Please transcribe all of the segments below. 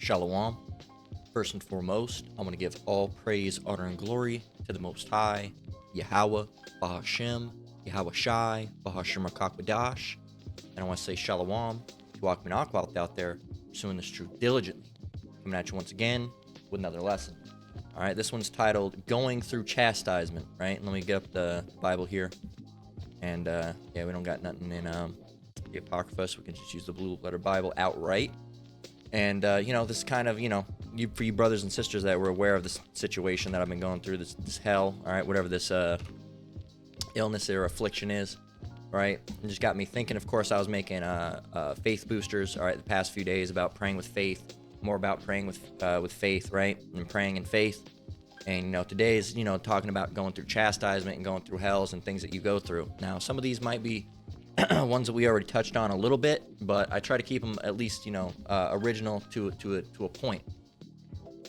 Shalom. First and foremost, I want to give all praise, honor, and glory to the Most High, Yahweh, Bahashem, Yahweh Shai, Bahashem Rakakbadash. And I want to say Shalom to Akman out there, pursuing this truth diligently. Coming at you once again with another lesson. All right, this one's titled Going Through Chastisement, right? Let me get up the Bible here. And, we don't got nothing in the Apocrypha, so we can just use the blue letter Bible outright. And, this is kind of, for you brothers and sisters that were aware of this situation that I've been going through, this hell, all right, whatever this illness or affliction is, right? It just got me thinking. Of course, I was making faith boosters, all right, the past few days about praying with faith, more about praying with faith, right, and praying in faith. And, today is, talking about going through chastisement and going through hells and things that you go through. Now, some of these might be ones that we already touched on a little bit, but I try to keep them at least, original to a point.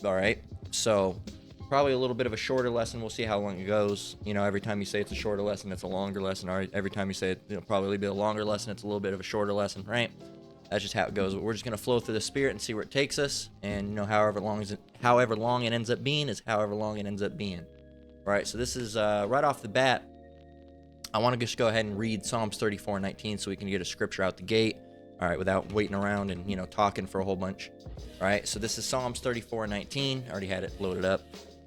All right. So probably a little bit of a shorter lesson. We'll see how long it goes. Every time you say it's a shorter lesson, it's a longer lesson. All right. Every time you say it, probably be a longer lesson, it's a little bit of a shorter lesson, right? That's just how it goes. But we're just going to flow through the Spirit and see where it takes us. And, however long it ends up being is however long it ends up being. All right. So this is right off the bat. I want to just go ahead and read Psalms 34:19 so we can get a scripture out the gate, all right, without waiting around and, talking for a whole bunch. All right, so this is Psalms 34:19. I already had it loaded up.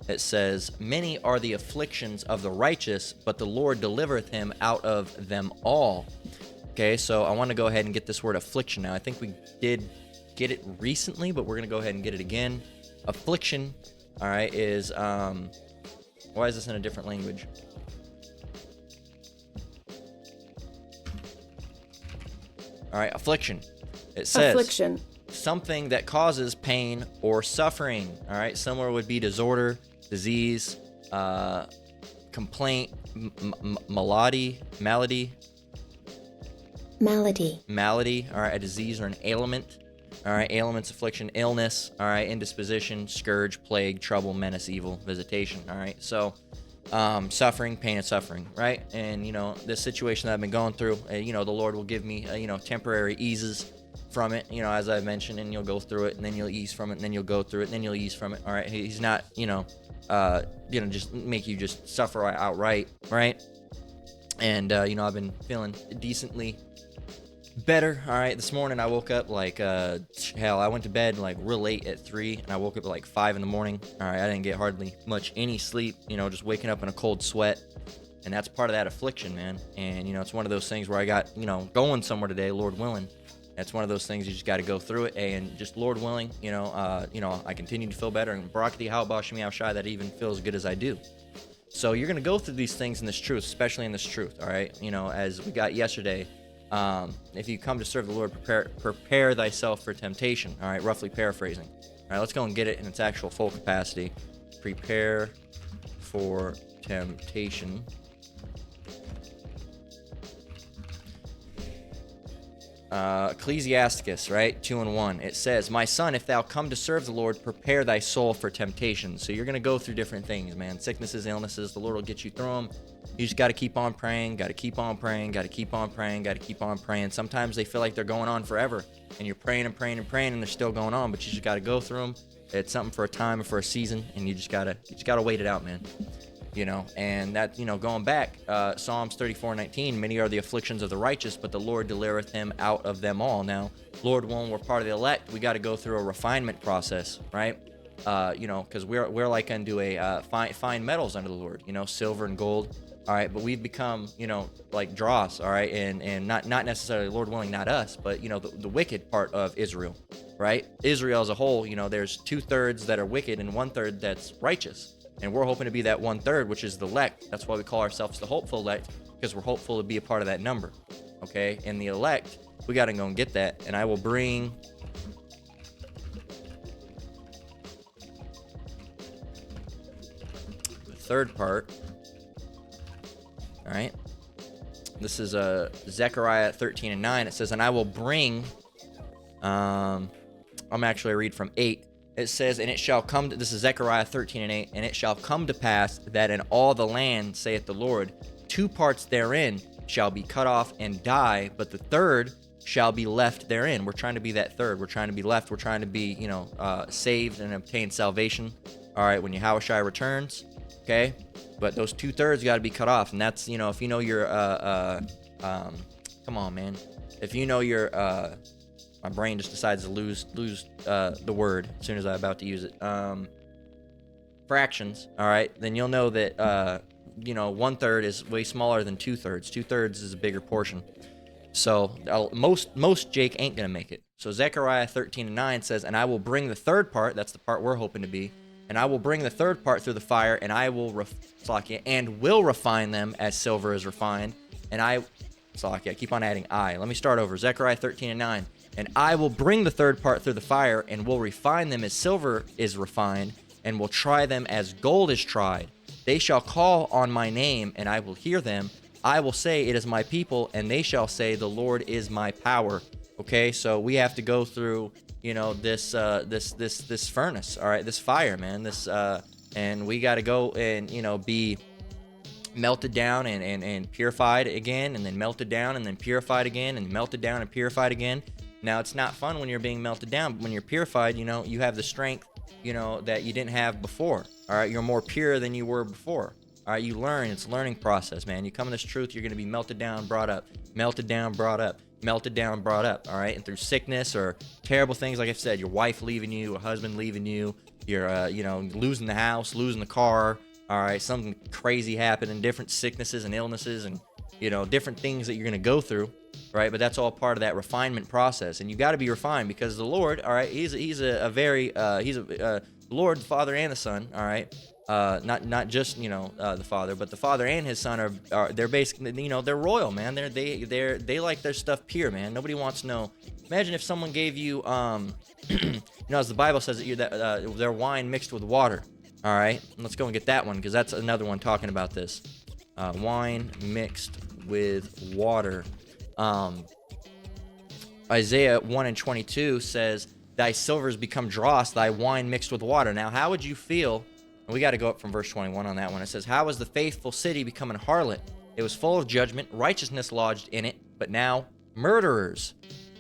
It says, "Many are the afflictions of the righteous, but the Lord delivereth him out of them all." Okay, so I want to go ahead and get this word affliction now. I think we did get it recently, but we're going to go ahead and get it again. Affliction, all right, is, why is this in a different language? All right, affliction. It says affliction, something that causes pain or suffering. All right, similar would be disorder, disease, complaint, malady. All right, a disease or an ailment. All right, ailments, affliction, illness. All right, indisposition, scourge, plague, trouble, menace, evil, visitation. All right, so suffering, pain, and suffering, right? And, this situation that I've been going through, the Lord will give me, temporary eases from it, as I mentioned, and you'll go through it, and then you'll ease from it, and then you'll go through it, and then you'll ease from it, all right? He's not, just make you just suffer outright, right? And, I've been feeling decently better. All right, this morning I woke up like I went to bed like real late at 3, and I woke up at like 5 in the morning. All right, I didn't get hardly much any sleep, just waking up in a cold sweat, and that's part of that affliction, man. And it's one of those things where I got going somewhere today, Lord willing. That's one of those things you just got to go through it, and just Lord willing, I continue to feel better, and Barakati Halbashimi Shai that even feel as good as I do. So you're gonna go through these things in this truth, especially in this truth. All right, as we got yesterday. If you come to serve the Lord, prepare thyself for temptation. All right, roughly paraphrasing. All right, let's go and get it in its actual full capacity. Prepare for temptation. Ecclesiasticus, right? 2:1. It says, "My son, if thou come to serve the Lord, prepare thy soul for temptation." So you're going to go through different things, man. Sicknesses, illnesses, the Lord will get you through them. You just got to keep on praying, got to keep on praying, got to keep on praying, got to keep on praying. Sometimes they feel like they're going on forever, and you're praying and praying and praying, and they're still going on, but you just got to go through them. It's something for a time and for a season, and you just got to wait it out, man. And that, going back, Psalms 34:19, "Many are the afflictions of the righteous, but the Lord delivereth him out of them all." Now, Lord willing, we're part of the elect. We got to go through a refinement process, right? Because we're like unto a fine metals under the Lord, silver and gold. All right, but we've become, like dross, all right, and not necessarily, Lord willing, not us, but the wicked part of Israel, right? Israel as a whole, there's 2/3 that are wicked and 1/3 that's righteous. And we're hoping to be that 1/3, which is the elect. That's why we call ourselves the hopeful elect, because we're hopeful to be a part of that number. Okay? And the elect, we got to go and get that. And I will bring the third part. All right? This is Zechariah 13:9. It says, "And I will bring," I'm actually read from 8. It says, "And it shall come to," this is Zechariah 13:8, "and it shall come to pass that in all the land, saith the Lord, 2 parts therein shall be cut off and die, but the third shall be left therein. We're trying to be that third. We're trying to be left. We're trying to be, saved and obtain salvation. All right, when Yahushua returns, okay? But those 2/3 got to be cut off, and that's, if you know your, come on, man. If you know your, my brain just decides to lose the word as soon as I'm about to use it. Fractions, all right? Then you'll know that, 1/3 is way smaller than 2/3. 2/3 is a bigger portion. So most Jake ain't gonna make it. So Zechariah 13:9 says, "And I will bring the third part." That's the part we're hoping to be. "And I will bring the third part through the fire, and I will refine them as silver is refined. And I keep on adding I. Let me start over. Zechariah 13:9. "And I will bring the third part through the fire, and will refine them as silver is refined, and will try them as gold is tried. They shall call on my name, and I will hear them. I will say, it is my people, and they shall say, the Lord is my power." Okay, so we have to go through, this furnace, all right, this fire, man, and we got to go and, be melted down and purified again, and then melted down and then purified again, and melted down and purified again. Now, it's not fun when you're being melted down, but when you're purified, you have the strength, that you didn't have before, all right? You're more pure than you were before. All right, you learn. It's a learning process, man. You come to this truth, you're going to be melted down, brought up, melted down, brought up, melted down, brought up, all right? And through sickness or terrible things, like I said, your wife leaving you, a husband leaving you, you're, losing the house, losing the car, all right? Something crazy happening, different sicknesses and illnesses and, different things that you're going to go through, right? But that's all part of that refinement process. And you got to be refined because the Lord, all right, he's the Lord, the Father, and the Son, all right? Not just the Father, but the Father and His Son are they're basically they're royal, man. They like their stuff pure, man. Nobody wants to know. Imagine if someone gave you as the Bible says that their wine mixed with water. All right, let's go and get that one because that's another one talking about this. Wine mixed with water. Isaiah 1:22 says, "Thy silvers become dross, thy wine mixed with water." Now, how would you feel? And we got to go up from verse 21 on that one. It says, "How was the faithful city become an harlot? It was full of judgment, righteousness lodged in it, but now murderers.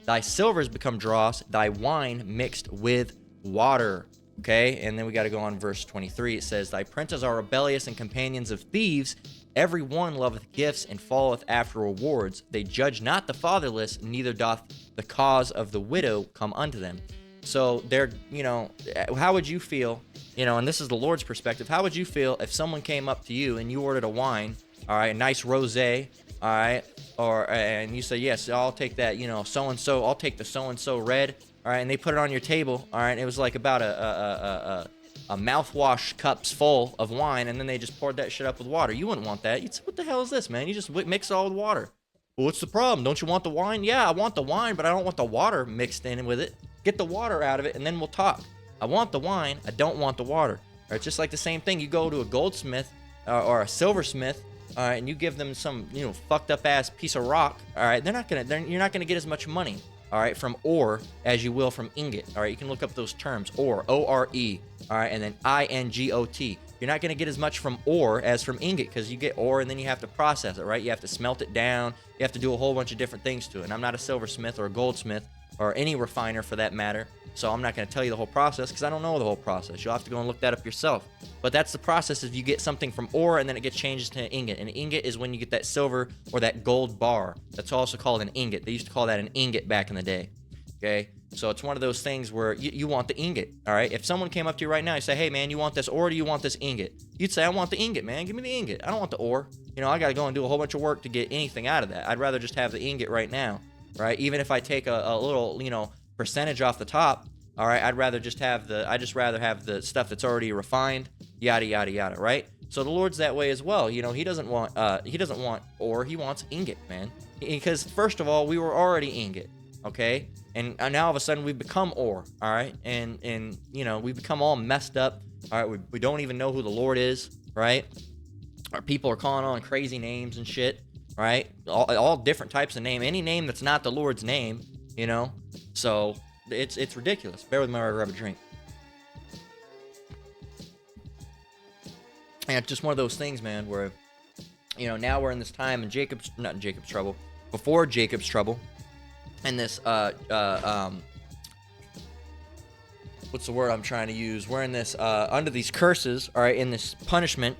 Thy silvers become dross, thy wine mixed with water." Okay, and then we got to go on verse 23. It says, "Thy princes are rebellious and companions of thieves. Every one loveth gifts and falleth after rewards. They judge not the fatherless, neither doth the cause of the widow come unto them." So they're, how would you feel, and this is the Lord's perspective, how would you feel if someone came up to you and you ordered a wine, all right, a nice rosé, all right, and you say, "Yes, I'll take that, so-and-so, I'll take the so-and-so red," all right, and they put it on your table, all right, and it was like about a mouthwash cups full of wine, and then they just poured that shit up with water. You wouldn't want that. You'd say, "What the hell is this, man? You just mix it all with water." "Well, what's the problem? Don't you want the wine?" "Yeah, I want the wine, but I don't want the water mixed in with it. Get the water out of it, and then we'll talk. I want the wine. I don't want the water." Or it's just like the same thing. You go to a goldsmith or a silversmith, all right, and you give them some, fucked up ass piece of rock. All right, you're not gonna get as much money, all right, from ore as you will from ingot. All right, you can look up those terms: ore, O-R-E, all right, and then I-N-G-O-T. You're not gonna get as much from ore as from ingot because you get ore and then you have to process it, right? You have to smelt it down. You have to do a whole bunch of different things to it. And I'm not a silversmith or a goldsmith or any refiner for that matter, so I'm not going to tell you the whole process because I don't know the whole process. You'll have to go and look that up yourself. But that's the process: is you get something from ore and then it gets changed to an ingot. And an ingot is when you get that silver or that gold bar. That's also called an ingot. They used to call that an ingot back in the day. Okay, so it's one of those things where you want the ingot. All right, if someone came up to you right now and say, "Hey man, you want this ore or do you want this ingot?" You'd say, "I want the ingot, man. Give me the ingot. I don't want the ore. I got to go and do a whole bunch of work to get anything out of that. I'd rather just have the ingot right now, right? Even if I take a little, percentage off the top, all right, I'd rather just have the stuff that's already refined, yada yada yada, right? So the Lord's that way as well. He doesn't want ore, he wants ingot, man. Because first of all, we were already ingot, okay? And now all of a sudden we've become ore, all right? And we've become all messed up. All right, we don't even know who the Lord is, right? Our people are calling on crazy names and shit, right? All different types of name, any name that's not the Lord's name, So it's ridiculous. Bear with me while I grab a drink. And it's just one of those things, man, where now we're in this time in before Jacob's trouble, in this what's the word I'm trying to use? We're in this under these curses, all right, in this punishment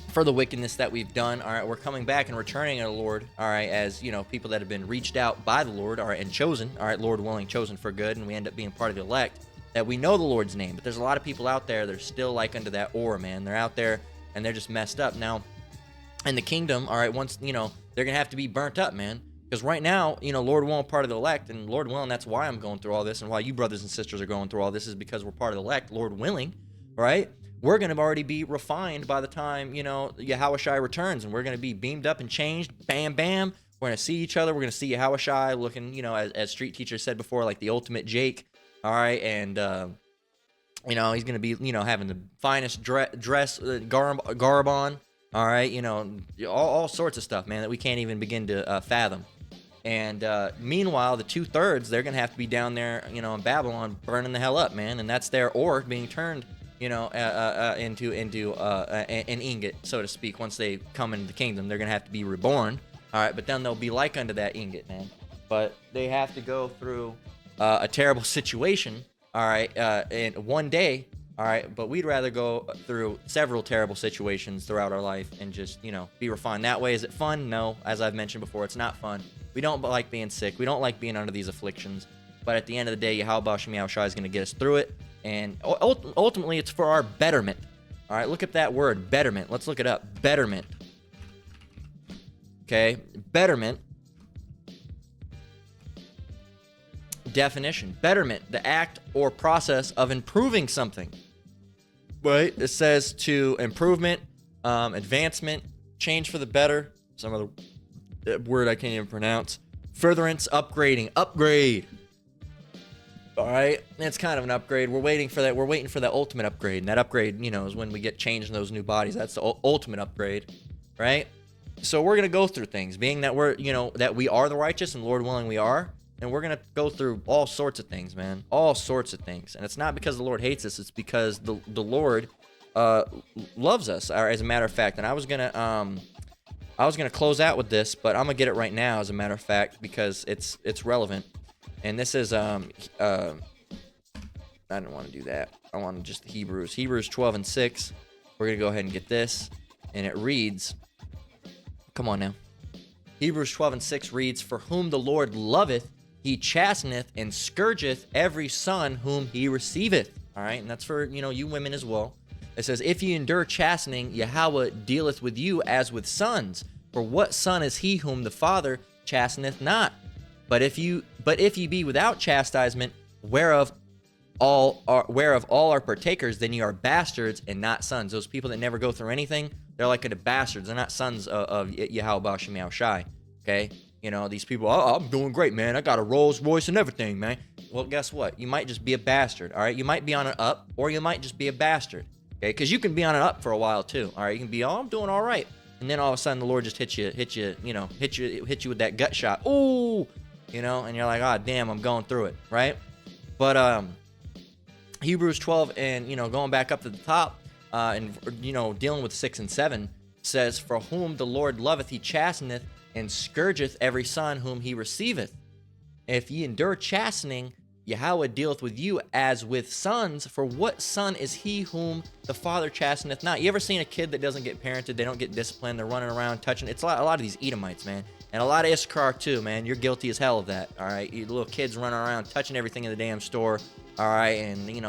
for the wickedness that we've done. All right, we're coming back and returning to the Lord, all right, as people that have been reached out by the Lord, all right, and chosen, all right, Lord willing, chosen for good, and we end up being part of the elect, that we know the Lord's name. But there's a lot of people out there that are still like under that aura, man. They're out there and they're just messed up. Now, in the kingdom, all right, once, they're gonna have to be burnt up, man. Because right now, Lord willing, part of the elect, and Lord willing, that's why I'm going through all this, and why you brothers and sisters are going through all this, is because we're part of the elect, Lord willing, right? We're going to already be refined by the time, Yahushua returns, and we're going to be beamed up and changed, bam, bam. We're going to see each other. We're going to see Yahushua looking, as Street Teacher said before, like the ultimate Jake, all right? And, he's going to be, having the finest dress, garb on, all right? All sorts of stuff, man, that we can't even begin to fathom. And meanwhile, the 2/3, they're going to have to be down there, in Babylon, burning the hell up, man. And that's their ore being turned, into an ingot, so to speak. Once they come into the kingdom, they're going to have to be reborn. All right, but then they'll be like unto that ingot, man. But they have to go through a terrible situation, all right, in one day. All right, but we'd rather go through several terrible situations throughout our life and just, be refined that way. Is it fun? No. As I've mentioned before, it's not fun. We don't like being sick. We don't like being under these afflictions. But at the end of the day, Yahweh Shem Yahushua is going to get us through it. And ultimately, it's for our betterment. All right, look at that word, betterment. Let's look it up. Betterment. Okay, betterment. Definition. Betterment, the act or process of improving something. Right? It says to improvement, advancement, change for the better. Some other word I can't even pronounce. Furtherance, upgrading, upgrade. All right, it's kind of an upgrade. We're waiting for that. We're waiting for that ultimate upgrade, and that upgrade, is when we get changed in those new bodies. That's the ultimate upgrade, right? So we're gonna go through things, being that we're, that we are the righteous, and Lord willing, we are, and we're gonna go through all sorts of things, man, all sorts of things. And it's not because the Lord hates us; it's because the Lord loves us. As a matter of fact, and I was gonna close out with this, but I'm gonna get it right now, as a matter of fact, because it's relevant. And this is, I didn't want to do that. I wanted just the Hebrews. Hebrews 12:6. We're going to go ahead and get this. And it reads, come on now. Hebrews 12:6 reads, "For whom the Lord loveth, he chasteneth and scourgeth every son whom he receiveth." All right, and that's for, you women as well. It says, "If ye endure chastening, Yahweh dealeth with you as with sons. For what son is he whom the Father chasteneth not? But if ye be without chastisement, whereof all are partakers, then ye are bastards and not sons." Those people that never go through anything, they're like the bastards. They're not sons of Yahweh Shem Yahushai. Okay, these people. Oh, I'm doing great, man. I got a Rolls Royce and everything, man. Well, guess what? You might just be a bastard. All right, you might be on an up, or you might just be a bastard. Okay, because you can be on an up for a while too. All right, you can be, I'm doing all right, and then all of a sudden the Lord just hits you with that gut shot. Ooh. And you're like, oh, damn, I'm going through it, right? But Hebrews 12, and, going back up to the top, and, dealing with 6 and 7, says, "For whom the Lord loveth, he chasteneth, and scourgeth every son whom he receiveth. If ye endure chastening, Yahweh dealeth with you as with sons. For what son is he whom the Father chasteneth not?" You ever seen a kid that doesn't get parented? They don't get disciplined. They're running around touching. It's a lot of these Edomites, man. And a lot of Issachar too, man. You're guilty as hell of that, all right? You little kids running around touching everything in the damn store, all right? And, get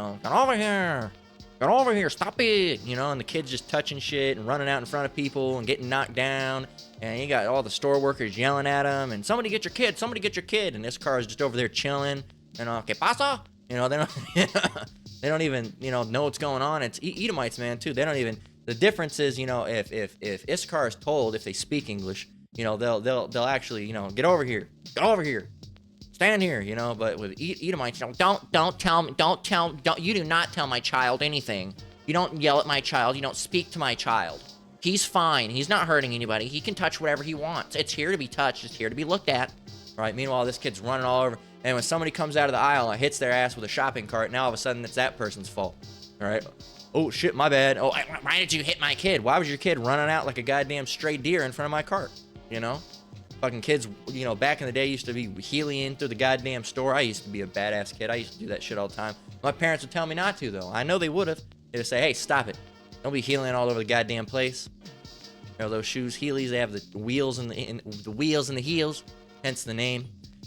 over here, stop it, and the kids just touching shit and running out in front of people and getting knocked down. And you got all the store workers yelling at them, and somebody get your kid. And Issachar is just over there chilling, que pasa? They don't, they don't even, know what's going on. It's Edomites, man, too. They don't even, the difference is, if Issachar is told, if they speak English, they'll actually, get over here, stand here, but with Edomites, you do not tell my child anything. You don't yell at my child. You don't speak to my child. He's fine. He's not hurting anybody. He can touch whatever he wants. It's here to be touched. It's here to be looked at. Right? Meanwhile, this kid's running all over. And when somebody comes out of the aisle and hits their ass with a shopping cart, now all of a sudden it's that person's fault. All right? Oh, shit, my bad. Oh, why did you hit my kid? Why was your kid running out like a goddamn stray deer in front of my cart? Fucking kids, back in the day used to be healing through the goddamn store. I used to be a badass kid. I used to do that shit all the time. My parents would tell me not to, though. I know they would have. They'd say, hey, stop it. Don't be healing all over the goddamn place. Those shoes, Heelys, they have the wheels and the wheels and the heels, hence the name.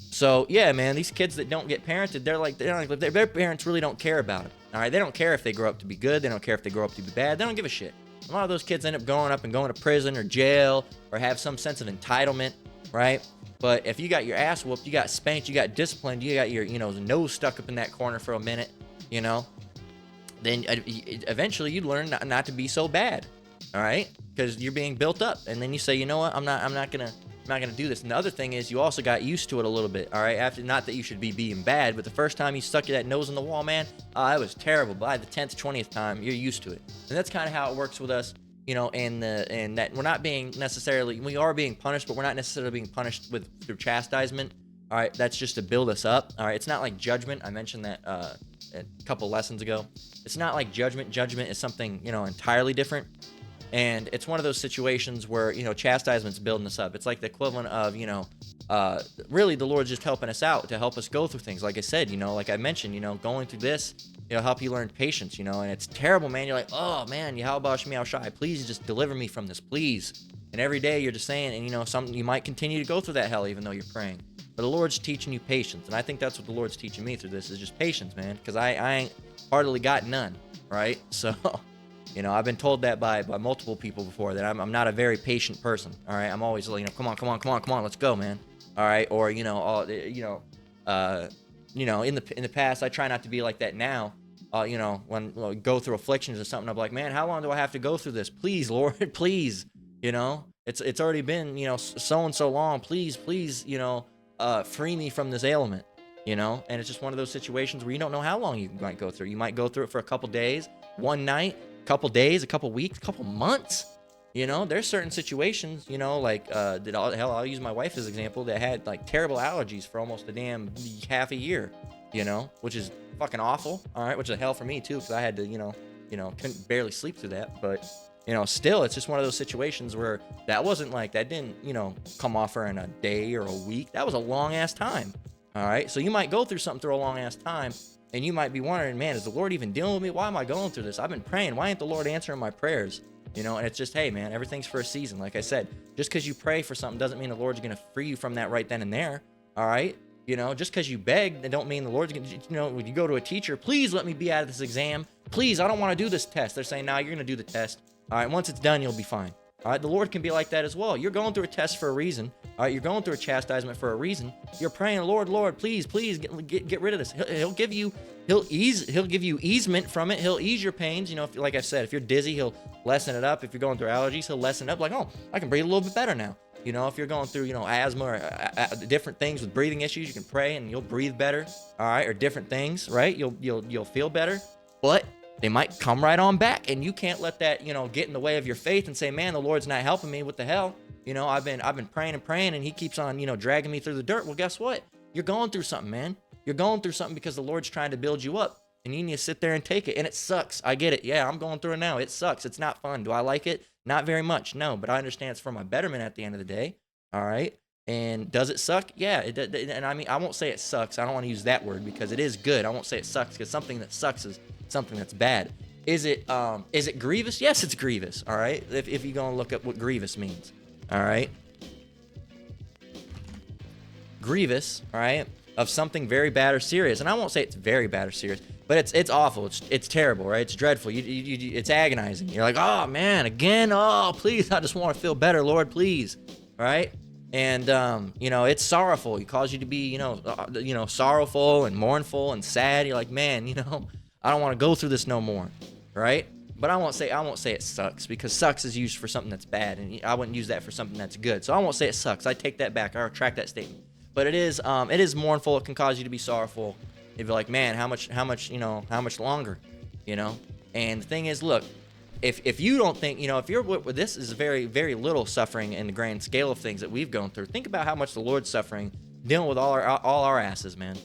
So yeah, man, these kids that don't get parented, their parents really don't care about it. All right, they don't care if they grow up to be good. They don't care if they grow up to be bad. They don't give a shit. A lot of those kids end up growing up and going to prison or jail or have some sense of entitlement, right? But if you got your ass whooped, you got spanked, you got disciplined, you got your nose stuck up in that corner for a minute, then eventually you'd learn not to be so bad. All right, because you're being built up, and then you say, you know what, I'm not gonna do this. And the other thing is, you also got used to it a little bit. All right, after, not that you should be being bad, but the first time you stuck that nose in the wall, man, it was terrible. By the 10th, 20th time, you're used to it, and that's kind of how it works with us, and that we're not being necessarily, we are being punished, but we're not necessarily being punished through chastisement. All right, that's just to build us up. All right, it's not like judgment. I mentioned that a couple lessons ago. It's not like judgment. Judgment is something entirely different. And it's one of those situations where, chastisement's building us up. It's like the equivalent of, really the Lord's just helping us out to help us go through things. Like I said, like I mentioned, going through this, help you learn patience, and it's terrible, man. You're like, oh, man, Yahweh Shemi Shai, please just deliver me from this, please. And every day you're just saying, and, something you might continue to go through that hell even though you're praying. But the Lord's teaching you patience. And I think that's what the Lord's teaching me through this is just patience, man. Because I ain't hardly got none, right? So... I've been told that by multiple people before that I'm not a very patient person. All right, I'm always like, come on, let's go, man. All right, or in the past, I try not to be like that now. When I go through afflictions or something, I'm like, man, how long do I have to go through this? Please, Lord, please. It's already been so and so long. Please, free me from this ailment. And it's just one of those situations where you don't know how long you might go through. You might go through it for a couple days, one night. Couple days, a couple weeks, a couple months. There's certain situations, like I'll use my wife as an example, that had like terrible allergies for almost a damn half a year, which is fucking awful. All right, which is hell for me too, because I had to, couldn't barely sleep through that. But still, it's just one of those situations where that didn't come off her in a day or a week. That was a long ass time. All right, so you might go through something through a long ass time. And you might be wondering, man, is the Lord even dealing with me? Why am I going through this? I've been praying. Why ain't the Lord answering my prayers? And it's just, hey, man, everything's for a season. Like I said, just because you pray for something doesn't mean the Lord's going to free you from that right then and there. All right? Just because you beg, that don't mean the Lord's going to, when you go to a teacher, please let me be out of this exam. Please, I don't want to do this test. They're saying, nah, you're going to do the test. All right, once it's done, you'll be fine. All right, the Lord can be like that as well. You're going through a test for a reason. All right, you're going through a chastisement for a reason. You're praying, Lord, please get rid of this. He'll give you easement from it. He'll ease your pains. Like I said, if you're dizzy, he'll lessen it up. If you're going through allergies, he'll lessen it up. Like, oh, I can breathe a little bit better now. If you're going through, asthma or different things with breathing issues, you can pray and you'll breathe better. All right, or different things, right? You'll feel better. But they might come right on back, and you can't let that, get in the way of your faith and say, man, the Lord's not helping me. What the hell? I've been praying and praying, and he keeps on, dragging me through the dirt. Well, guess what? You're going through something, man. You're going through something because the Lord's trying to build you up, and you need to sit there and take it. And it sucks. I get it. Yeah, I'm going through it now. It sucks. It's not fun. Do I like it? Not very much. No, but I understand it's for my betterment at the end of the day. All right. And does it suck? Yeah. And I mean, I won't say it sucks. I don't want to use that word because it is good. I won't say it sucks because something that sucks is something that's bad. Is it grievous? Yes, it's grievous. All right. If you're going to look up what grievous means. All right. Grievous. All right. Of something very bad or serious. And I won't say it's very bad or serious, but it's awful. It's terrible, right? It's dreadful. It's agonizing. You're like, oh man, again? Oh, please. I just want to feel better, Lord, please. All right. And, it's sorrowful. It causes you to be, sorrowful and mournful and sad. You're like, man, I don't want to go through this no more. Right. But I won't say it sucks because sucks is used for something that's bad. And I wouldn't use that for something that's good. So I won't say it sucks. I take that back. I retract that statement. But it is mournful. It can cause you to be sorrowful. You'd be like, man, how much longer, And the thing is, look, if you don't think, if you're, this is very, very little suffering in the grand scale of things that we've gone through. Think about how much the Lord's suffering, dealing with all our asses, man.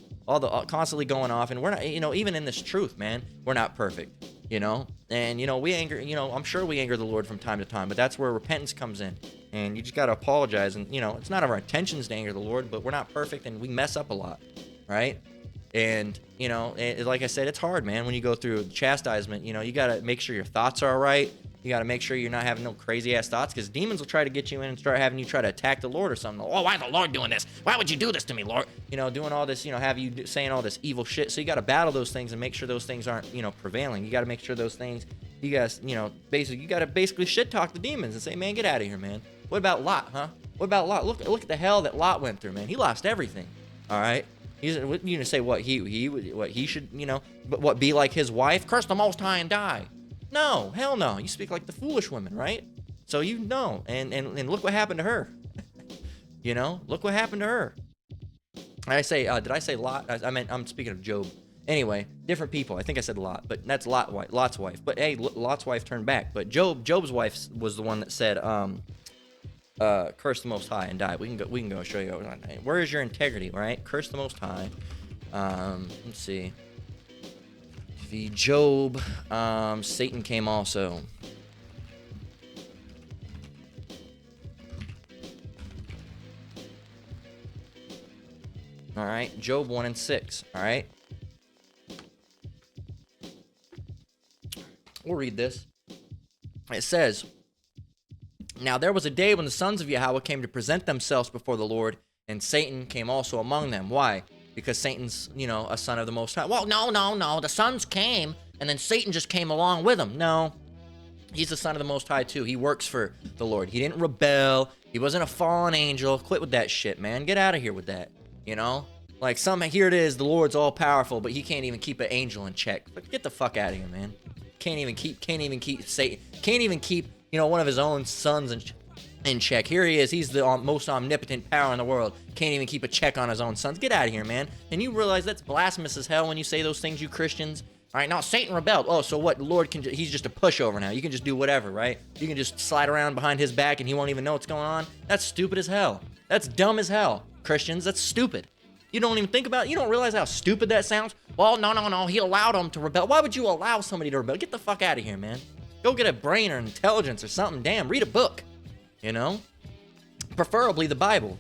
Constantly going off, and we're not, even in this truth, man, we're not perfect, and we anger, I'm sure we anger the Lord from time to time, but that's where repentance comes in, and you just got to apologize. And, it's not our intentions to anger the Lord, but we're not perfect and we mess up a lot, right? And, like I said, it's hard, man, when you go through chastisement. You got to make sure your thoughts are all right. You got to make sure you're not having no crazy-ass thoughts, because demons will try to get you in and start having you try to attack the Lord or something. Oh, why is the Lord doing this? Why would you do this to me, Lord? Doing all this, have you saying all this evil shit. So you got to battle those things and make sure those things aren't, prevailing. You got to make sure those things, you guys, you got to basically shit-talk the demons and say, man, get out of here, man. What about Lot, huh? What about Lot? Look at the hell that Lot went through, man. He lost everything, all right? He's, you say what he should, but what, be like his wife? Curse the Most High and die. No, hell no. You speak like the foolish women, right? So and look what happened to her. Look what happened to her. Did I say Lot? I'm speaking of Job. Anyway, different people. I think I said Lot, but that's Lot's wife. But hey, Lot's wife turned back. But Job's wife was the one that said, curse the Most High and die. We can go show you. Where is your integrity, right? Curse the Most High. Let's see. The Job, Satan came also. All right, Job 1 and 6. All right. We'll read this. It says, now there was a day when the sons of Yahweh came to present themselves before the Lord, and Satan came also among them. Why? Because Satan's, a son of the Most High. Well, no. The sons came, and then Satan just came along with them. No. He's the son of the Most High, too. He works for the Lord. He didn't rebel. He wasn't a fallen angel. Quit with that shit, man. Get out of here with that, Like, here it is, the Lord's all-powerful, but he can't even keep an angel in check. But get the fuck out of here, man. Can't even keep Satan. Can't even keep, one of his own sons in check. Here he is. He's the most omnipotent power in the world. Can't even keep a check on his own sons. Get out of here, man. And you realize that's blasphemous as hell when you say those things, you Christians. All right, now Satan rebelled. Oh, so what? The Lord he's just a pushover now. You can just do whatever, right? You can just slide around behind his back and he won't even know what's going on. That's stupid as hell. That's dumb as hell. Christians, that's stupid. You don't even think about it. You don't realize how stupid that sounds? Well, no. He allowed them to rebel. Why would you allow somebody to rebel? Get the fuck out of here, man. Go get a brain or intelligence or something. Damn, read a book. Preferably the Bible.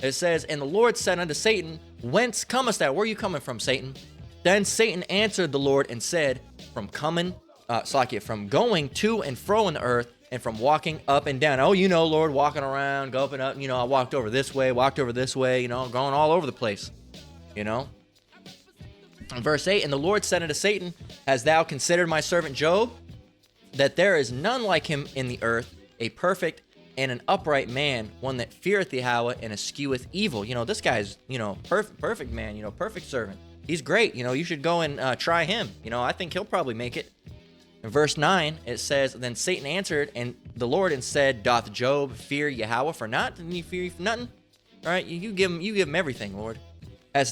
It says, and the Lord said unto Satan, whence comest thou? Where are you coming from, Satan? Then Satan answered the Lord and said, from going to and fro in the earth, and from walking up and down. Oh, Lord, walking around, go up and up. I walked over this way, going all over the place. In verse 8, and the Lord said unto Satan, hast thou considered my servant Job, that there is none like him in the earth, a perfect and an upright man, one that feareth Yahweh and escheweth evil. This guy's, perfect man, perfect servant. He's great. You should go and try him. I think he'll probably make it. In verse 9, it says, then Satan answered and the Lord and said, doth Job fear Yahweh for naught? And he fear you for nothing? All right, you give him everything, Lord. It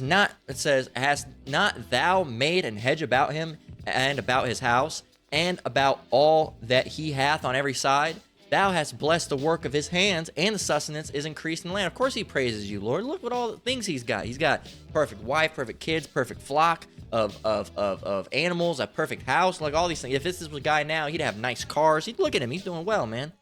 says, hast not thou made an hedge about him and about his house and about all that he hath on every side? Thou hast blessed the work of his hands, and the sustenance is increased in the land. Of course he praises you, Lord. Look what all the things he's got. He's got perfect wife, perfect kids, perfect flock of animals, a perfect house, like all these things. If this was a guy now, he'd have nice cars. He'd look at him. He's doing well, man.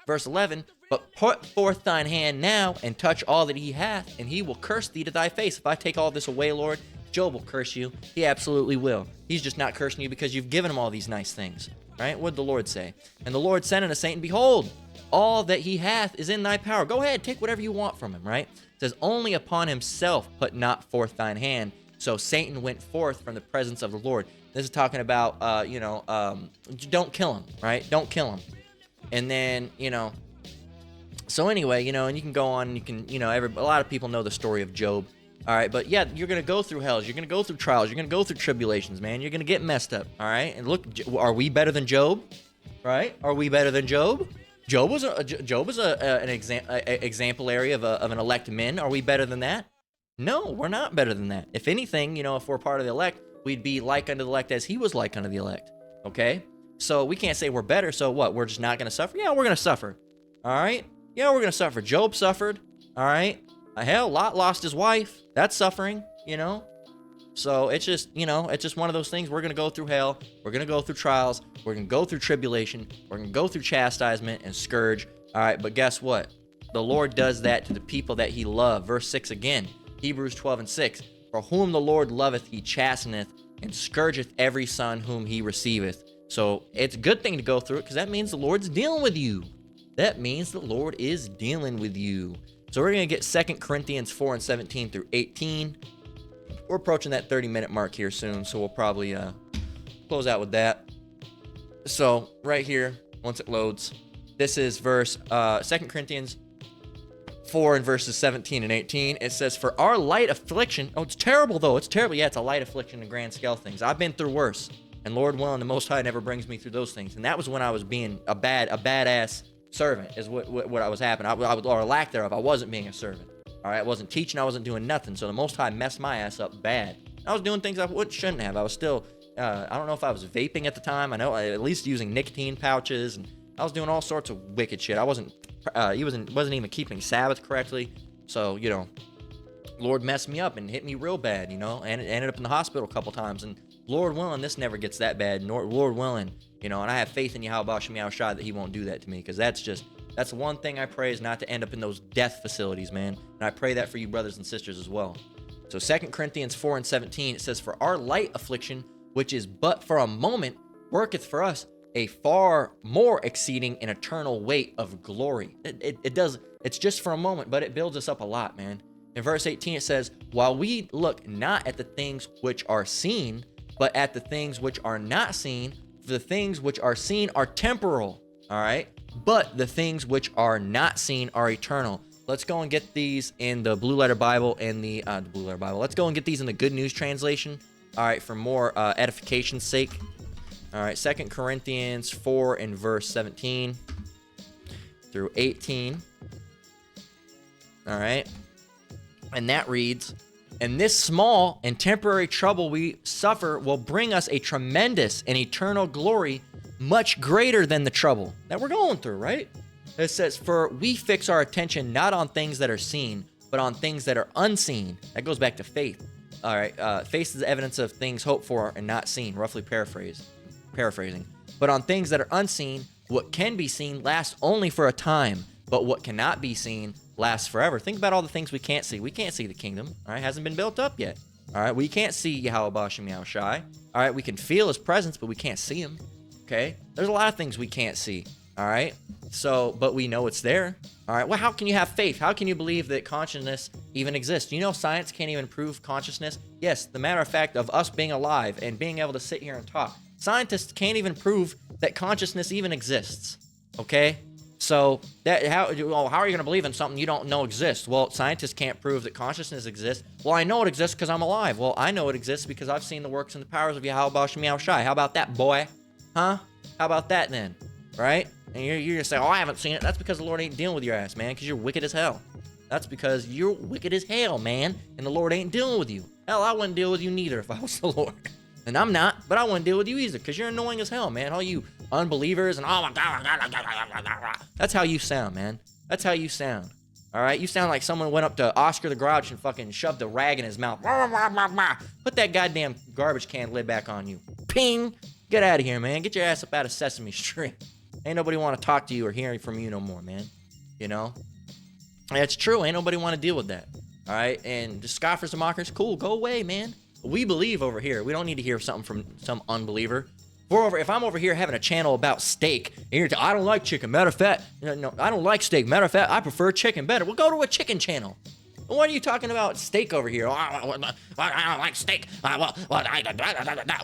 Verse 11, but put forth thine hand now and touch all that he hath, and he will curse thee to thy face. If I take all this away, Lord, Job will curse you. He absolutely will. He's just not cursing you because you've given him all these nice things. Right? What did the Lord say? And the Lord said unto Satan, behold, all that he hath is in thy power. Go ahead, take whatever you want from him, right? It says, only upon himself put not forth thine hand. So Satan went forth from the presence of the Lord. This is talking about, don't kill him, right? Don't kill him. And then, so anyway, and you can go on, and you can, a lot of people know the story of Job. All right, but yeah, you're going to go through hells. You're going to go through trials. You're going to go through tribulations, man. You're going to get messed up, all right? And look, are we better than Job? Right? Are we better than Job? Job was an exemplary of an elect man. Are we better than that? No, we're not better than that. If anything, if we're part of the elect, we'd be like unto the elect as he was like unto the elect, okay? So we can't say we're better, so what? We're just not going to suffer? Yeah, we're going to suffer, all right? Yeah, we're going to suffer. Job suffered, all right? Hell, Lot lost his wife. That's suffering, So it's just, it's just one of those things. We're going to go through hell. We're going to go through trials. We're going to go through tribulation. We're going to go through chastisement and scourge. All right, but guess what? the Lord does that to the people that he loved. Verse 6 again, Hebrews 12:6. For whom the Lord loveth, he chasteneth, and scourgeth every son whom he receiveth. So it's a good thing to go through it, because that means the Lord's dealing with you. That means the Lord is dealing with you. So we're going to get 2 Corinthians 4:17 through 18. We're approaching that 30-minute mark here soon, so we'll probably close out with that. So right here, once it loads, this is verse 2 Corinthians 4 and verses 17 and 18. It says, for our light affliction, oh, it's terrible though, it's terrible. Yeah, it's a light affliction in the grand scale of things. I've been through worse, and Lord willing, the Most High never brings me through those things. And that was when I was being a badass servant, is what I was happening. Or lack thereof, I wasn't being a servant. All right, I wasn't teaching, I wasn't doing nothing. So the Most High messed my ass up bad. I was doing things I shouldn't have. I was still, I don't know if I was vaping at the time. I know at least using nicotine pouches, and I was doing all sorts of wicked shit. I wasn't even keeping Sabbath correctly. So, you know, Lord messed me up and hit me real bad, you know, and it ended up in the hospital a couple times. And Lord willing, this never gets that bad. Lord willing, you know, and I have faith in Yahweh Shem Yahushua that he won't do that to me, because that's one thing I pray, is not to end up in those death facilities, man. And I pray that for you brothers and sisters as well. So 2 Corinthians 4:17, it says, for our light affliction, which is but for a moment, worketh for us a far more exceeding and eternal weight of glory. It does, it's just for a moment, but it builds us up a lot, man. In verse 18, it says, while we look not at the things which are seen, but at the things which are not seen, for the things which are seen are temporal, all right? But the things which are not seen are eternal. Let's go and get these in the Blue Letter Bible and the Blue Letter Bible. Let's go and get these in the Good News Translation, all right, for more edification's sake. All right, 2 Corinthians 4 and verse 17 through 18. All right, and that reads, and this small and temporary trouble we suffer will bring us a tremendous and eternal glory, much greater than the trouble that we're going through, right? It says, for we fix our attention not on things that are seen, but on things that are unseen. That goes back to faith. All right, faith is the evidence of things hoped for and not seen, roughly paraphrasing. But on things that are unseen, what can be seen lasts only for a time, but what cannot be seen lasts forever. Think about all the things we can't see. We can't see the kingdom, all right? Hasn't been built up yet. All right, we can't see Yahweh Shem Yahushai. All right, we can feel his presence, but we can't see him. Okay, there's a lot of things we can't see. All right, so but we know it's there. All right, well, how can you have faith? How can you believe that consciousness even exists? You know, science can't even prove consciousness. Yes, the matter of fact of us being alive and being able to sit here and talk, scientists can't even prove that consciousness even exists. Okay, so that how are you going to believe in something you don't know exists? Well, scientists can't prove that consciousness exists. Well, I know it exists because I'm alive. Well, I know it exists because I've seen the works and the powers of Yahweh Shem Yahushai. How about that, boy? Huh? How about that then? Right? And you're going to say, oh, I haven't seen it. That's because the Lord ain't dealing with your ass, man, because you're wicked as hell. That's because you're wicked as hell, man, and the Lord ain't dealing with you. Hell, I wouldn't deal with you neither if I was the Lord. And I'm not, but I wouldn't deal with you either, because you're annoying as hell, man. All you unbelievers and, oh my God. That's how you sound, man. That's how you sound. All right? You sound like someone went up to Oscar the Grouch and fucking shoved a rag in his mouth. Put that goddamn garbage can lid back on you. Ping! Get out of here, man. Get your ass up out of Sesame Street. Ain't nobody want to talk to you or hear from you no more, man. You know? That's true. Ain't nobody want to deal with that. All right? And the scoffers and mockers, cool. Go away, man. We believe over here. We don't need to hear something from some unbeliever. If I'm over here having a channel about steak, and you're I don't like chicken. Matter of fact, no, I don't like steak. Matter of fact, I prefer chicken better. Well, go to a chicken channel. What are you talking about steak over here? I don't like steak. Well,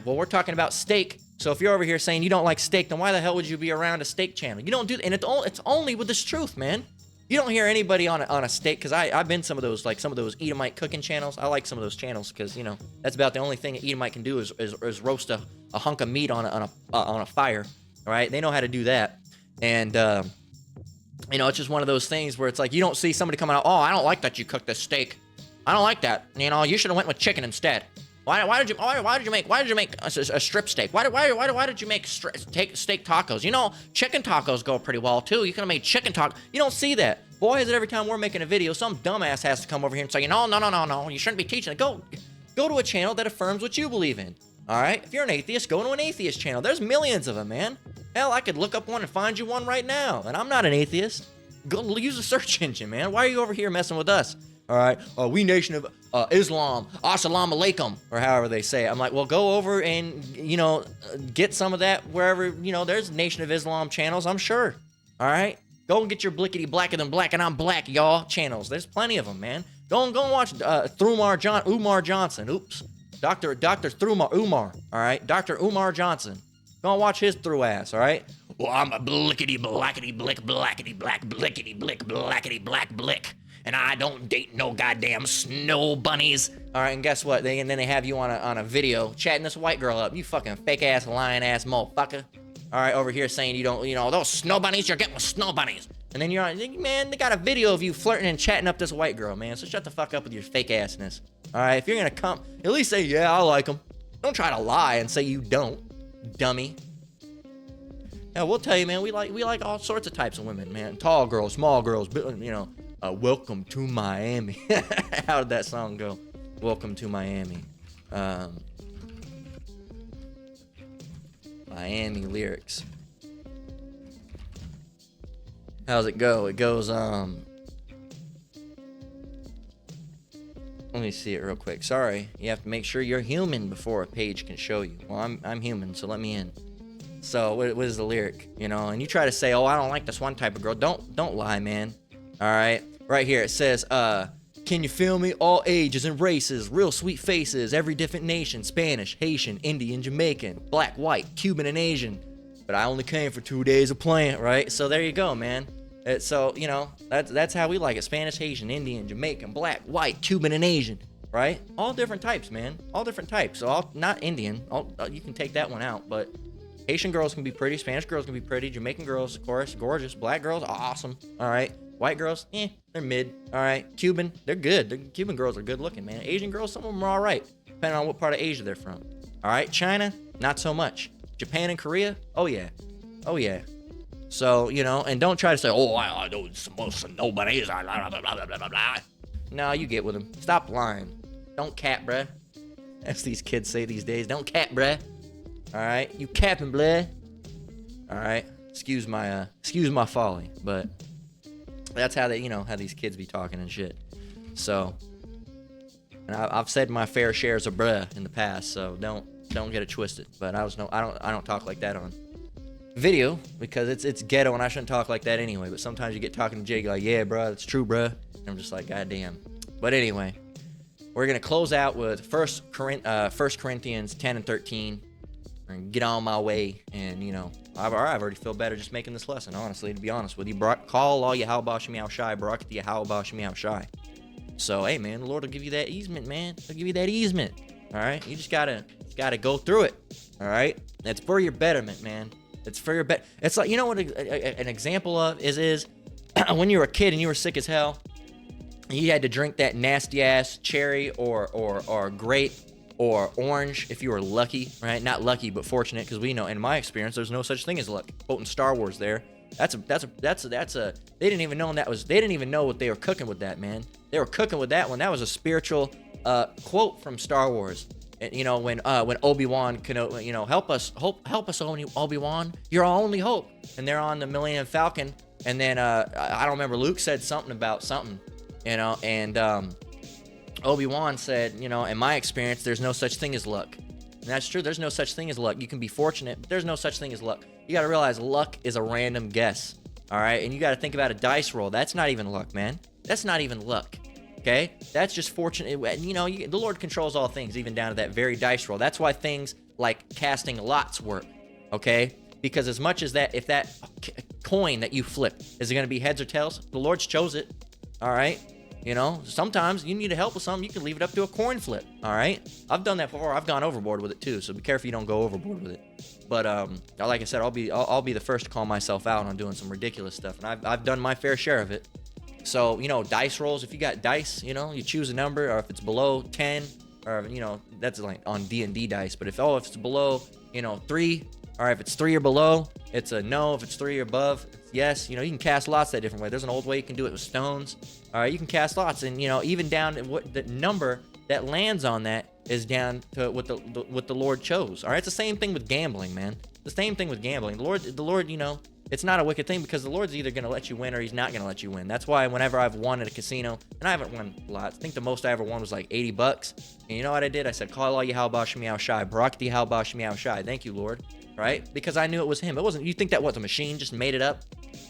we're talking about steak. So if you're over here saying you don't like steak, then why the hell would you be around a steak channel? You don't do that. And it's only with this truth, man. You don't hear anybody on a steak, because I've been some of those Edomite cooking channels. I like some of those channels because, you know, that's about the only thing an Edomite can do is roast a hunk of meat on a fire. All right, they know how to do that. And you know, it's just one of those things where it's like you don't see somebody coming out, oh, I don't like that you cooked this steak. I don't like that. You know, you should have went with chicken instead. Why did you make a strip steak? Why did you make steak tacos? You know, chicken tacos go pretty well too. You could have made chicken tacos. You don't see that. Boy, is it every time we're making a video, some dumbass has to come over here and say, no, you shouldn't be teaching it. Go to a channel that affirms what you believe in. All right? If you're an atheist, go to an atheist channel. There's millions of them, man. Hell, I could look up one and find you one right now. And I'm not an atheist. Go use a search engine, man. Why are you over here messing with us? All right, we nation of Islam, assalamu alaikum, or however they say it. I'm like, well, go over and, get some of that wherever, there's Nation of Islam channels, I'm sure. All right, go and get your blickety blacker than black and I'm black, y'all channels. There's plenty of them, man. Go and watch Umar Johnson. Oops, Dr. Umar. All right, Dr. Umar Johnson. Go and watch his through ass. All right. Well, I'm a blickety blackety blick blackety black blickety blick blackety black blick. And I don't date no goddamn snow bunnies. All right, and guess what? And then they have you on a video chatting this white girl up. You fucking fake ass, lying ass motherfucker. All right, over here saying you don't, those snow bunnies, you're getting with snow bunnies. And then you're on, man, they got a video of you flirting and chatting up this white girl, man. So shut the fuck up with your fake assness. All right, if you're gonna come, at least say, yeah, I like them. Don't try to lie and say you don't, dummy. Yeah, we'll tell you, man, we like all sorts of types of women, man. Tall girls, small girls, welcome to Miami. How did that song go? Welcome to Miami. Miami lyrics. How's it go? It goes, let me see it real quick. Sorry, you have to make sure you're human before a page can show you. Well, I'm human, so let me in. So what is the lyric? And you try to say, oh, I don't like this one type of girl. Don't lie, man. All right, right here it says, can you feel me? All ages and races, real sweet faces, every different nation, Spanish, Haitian, Indian, Jamaican, black, white, Cuban, and Asian. But I only came for 2 days of playing, right? So there you go, man. So, that's how we like it. Spanish, Haitian, Indian, Jamaican, black, white, Cuban, and Asian, right? All different types, man. All different types. So not Indian. You can take that one out, but Haitian girls can be pretty. Spanish girls can be pretty. Jamaican girls, of course, gorgeous. Black girls, awesome. All right. White girls, they're mid. All right. Cuban, they're good. Cuban girls are good looking, man. Asian girls, some of them are all right, depending on what part of Asia they're from. All right. China, not so much. Japan and Korea, oh yeah. So, and don't try to say, oh, I know most of nobody's, blah, blah, blah, blah, blah, blah. No, you get with them. Stop lying. Don't cap, bruh. As these kids say these days, don't cap, bruh. All right. You capping, bruh. All right. Excuse my folly, but that's how they, how these kids be talking and shit. So, and I've said my fair shares of bruh in the past, so don't get it twisted. But I don't talk like that on video because it's ghetto and I shouldn't talk like that anyway. But sometimes you get talking to Jake like, yeah, bruh, that's true, bruh. And I'm just like, goddamn. But anyway, we're gonna close out with 1 Corinthians 10 and 13. And get on my way, and I've already feel better just making this lesson, honestly, to be honest with you. Call all Yahweh Shemi Shai, Barak the Yahweh Shemi Shai. So hey, man, the Lord will give you that easement, man. He'll give you that easement. All right, you just gotta go through it. All right, it's for your betterment, man. It's for your It's like, what an example of is when you were a kid and you were sick as hell, and you had to drink that nasty ass cherry or grape or orange if you were lucky, right? Not lucky, but fortunate, because we know, in my experience, there's no such thing as luck. Quoting Star Wars there. They didn't even know they didn't even know what they were cooking with that, man. They were cooking with that one. That was a spiritual quote from Star Wars. And, when Obi-Wan, help us, Obi-Wan, you're our only hope. And they're on the Millennium Falcon, and then I don't remember, Luke said something about something, and Obi-Wan said, in my experience, there's no such thing as luck. And that's true. There's no such thing as luck. You can be fortunate, but there's no such thing as luck. You got to realize luck is a random guess. All right. And you got to think about a dice roll. That's not even luck, man. That's not even luck. Okay. That's just fortunate. The Lord controls all things, even down to that very dice roll. That's why things like casting lots work. Okay. Because as much as that, if that coin that you flip, is it going to be heads or tails? The Lord's chose it. All right. Sometimes you need help with something, you can leave it up to a coin flip. All right, I've done that before. I've gone overboard with it too, so be careful you don't go overboard with it. But like I said, I'll be the first to call myself out on doing some ridiculous stuff, and I've done my fair share of it. So dice rolls. If you got dice, you choose a number, or if it's below 10, or that's like on D&D dice. But if it's below 3, or if it's 3 or below, it's a no. If it's 3 or above, it's yes. You can cast lots that different way. There's an old way you can do it with stones. All right, you can cast lots, and even down to what the number that lands on that is down to what the Lord chose. All right, it's the same thing with gambling, man. The same thing with gambling. The Lord, it's not a wicked thing, because the Lord's either going to let you win or he's not going to let you win. That's why whenever I've won at a casino, and I haven't won a lot. I think the most I ever won was like $80. And you know what I did? I said, Call Allah Yahweh Shem Yahweh Shai. Barak Yahweh Shem Yahweh Shai. Thank you, Lord. Right? Because I knew it was him. It wasn't, you think that what, the machine just made it up?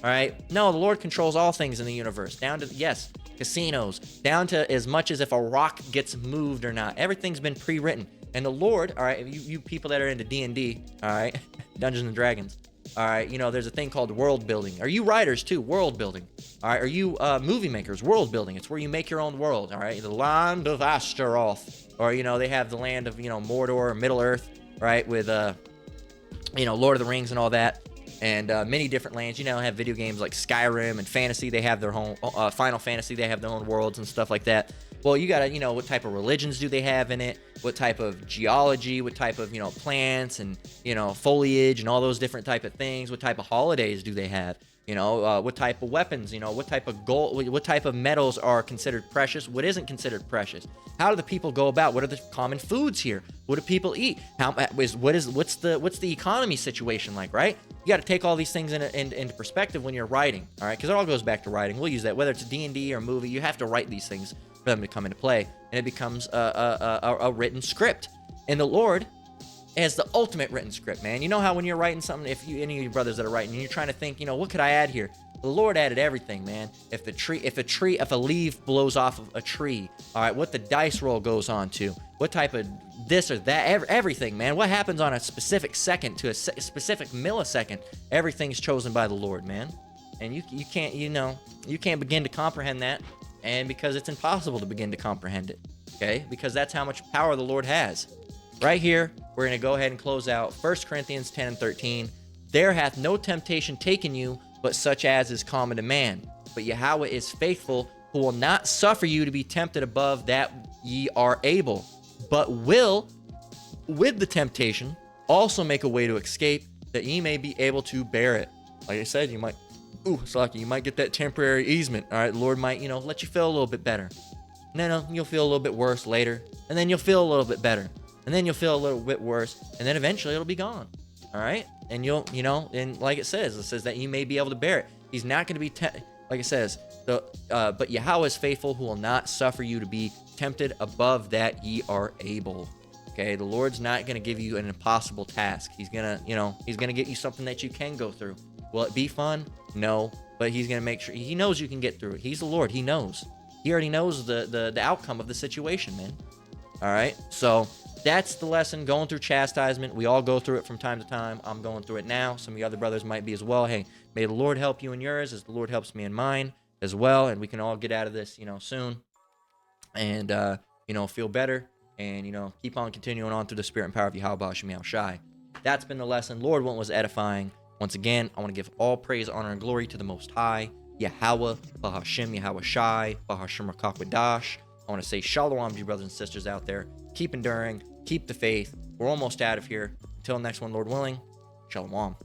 All right? No, the Lord controls all things in the universe. Down to, yes, casinos. Down to as much as if a rock gets moved or not. Everything's been pre-written. And the Lord, all right, you people that are into D&D, all right, Dungeons and Dragons, all right, there's a thing called world building. Are you writers too? World building. All right, are you movie makers? World building. It's where you make your own world, all right? The land of Astaroth. Or, they have the land of, Mordor, Middle Earth, right, with, Lord of the Rings and all that. And many different lands, have video games like Skyrim and Fantasy. They have their own, Final Fantasy, they have their own worlds and stuff like that. Well, you gotta, what type of religions do they have in it? What type of geology? What type of, plants and, foliage and all those different type of things? What type of holidays do they have? What type of weapons? What type of gold? What type of metals are considered precious? What isn't considered precious? How do the people go about? What are the common foods here? What do people eat? What's the economy situation like? Right? You got to take all these things into perspective when you're writing. All right, because it all goes back to writing. We'll use that whether it's a D&D or a movie. You have to write these things for them to come into play, and it becomes a written script. And the Lord has the ultimate written script, man. You know how when you're writing something, if any of your brothers that are writing, and you're trying to think, what could I add here? The Lord added everything, man. If a leaf blows off of a tree, all right, what the dice roll goes on to, what type of this or that, everything, man. What happens on a specific second to a specific millisecond, everything's chosen by the Lord, man. And you can't begin to comprehend that. And because it's impossible to begin to comprehend it, okay? Because that's how much power the Lord has. Right here, we're going to go ahead and close out 1 Corinthians 10 and 13. There hath no temptation taken you, but such as is common to man. But Yahweh is faithful, who will not suffer you to be tempted above that ye are able, but will, with the temptation, also make a way to escape, that ye may be able to bear it. Like I said, you might get that temporary easement. All right, the Lord might, let you feel a little bit better. No, you'll feel a little bit worse later. And then you'll feel a little bit better. And then you'll feel a little bit worse. And then eventually it'll be gone. All right? And you'll, and like it says that you may be able to bear it. He's not going to be, like it says, but Yahweh is faithful, who will not suffer you to be tempted above that ye are able. Okay? The Lord's not going to give you an impossible task. He's going to, he's going to get you something that you can go through. Will it be fun? No, but he's going to make sure. He knows you can get through it. He's the Lord. He knows. He already knows the outcome of the situation, man. All right? So that's the lesson, going through chastisement. We all go through it from time to time. I'm going through it now. Some of the other brothers might be as well. Hey, may the Lord help you in yours as the Lord helps me in mine as well, and we can all get out of this, soon. And, feel better and, keep on continuing on through the spirit and power of Yahweh Shem Yahweh Shai. That's been the lesson. Lord, what was edifying. Once again, I want to give all praise, honor, and glory to the Most High, Yahweh, Bahashem, Yahweh Shai, Bahashem Rakakwadash. I want to say shalom to you brothers and sisters out there. Keep enduring, keep the faith. We're almost out of here. Until next one, Lord willing, shalom.